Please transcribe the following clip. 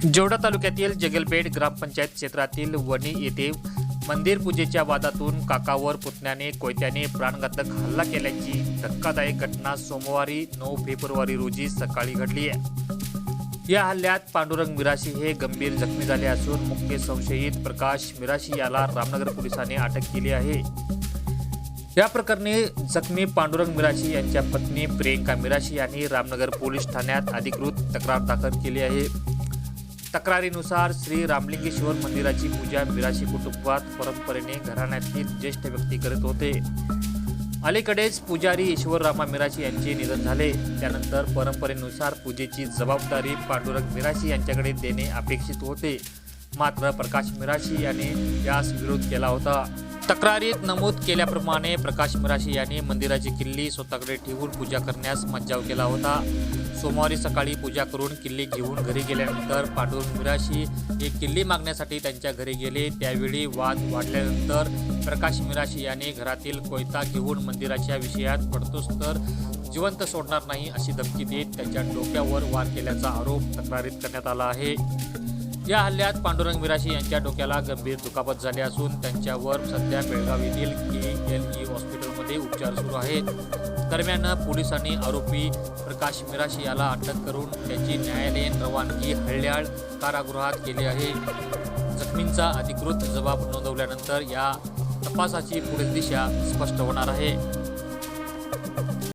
जोडा तालुक्यातील जगलपेठ ग्रामपंचायत क्षेत्रातील वणी येथे मंदिर पूजेच्या वादातून काकावर पुतण्याने कोयत्याने प्राणघातक हल्ला केल्याची धक्कादायक घटना सोमवारी 9 फेब्रुवारी रोजी सकाळी घडली आहे। या हल्ल्यात पांडुरंग मिराशी हे गंभीर जखमी झाले असून मुख्य संशयित प्रकाश मिराशी याला रामनगर पोलिसांनी अटक केली आहे। या प्रकरणी जखमी पांडुरंग मिराशी यांच्या पत्नी प्रियंका मिराशी यांनी रामनगर पोलीस ठाण्यात अधिकृत तक्रार दाखल केली आहे। तक्रारीनुसार श्री रामलिंगेश्वर मंदिराची पूजा मिराशी कुटुंबात परंपरेने घराण्यातील ज्येष्ठ व्यक्ती करत होते। अलीकडेच पुजारी ईश्वररामा मिराशी यांचे निधन झाले। त्यानंतर परंपरेनुसार पूजेची जबाबदारी पांडुरंग मिराशी यांच्याकडे देणे अपेक्षित होते, मात्र प्रकाश मिराशी याने यास विरोध केला होता। तक्रारीत नमूद केल्याप्रमाणे प्रकाश मिराशी यांनी मंदिराची किल्ली स्वतःकडे ठेवून पूजा करण्यास मज्जाव केला होता। सोमवारी सकाळी पूजा करून किल्ली घेऊन घरी गेल्यानंतर पांडुरंग मिराशी हे किल्ली मागण्यासाठी त्यांच्या घरी गेले। त्यावेळी वाद वाढल्यानंतर प्रकाश मिराशी याने घरातील कोयता घेऊन मंदिराच्या विषयात पडतोस तर जिवंत सोडणार नाही अशी धमकी देत त्यांच्या डोक्यावर वार केल्याचा आरोप तक्रारीत करण्यात आला आहे। या हल्ल्यात पांडुरंग मिराशी यांच्या डोक्याला गंभीर दुखापत झाली असून त्यांच्यावर सध्या बेळगाव येथील KLE हॉस्पिटलमध्ये उपचार सुरू आहेत। दरम्यान पोलिसांनी आरोपी प्रकाश मिराशी याला अटक करून त्याची न्यायालयीन रवानगी हळ्याळ कारागृहात केली आहे। जखमींचा अधिकृत जबाब नोंदवल्यानंतर या तपासाची पुढील दिशा स्पष्ट होणार आहे।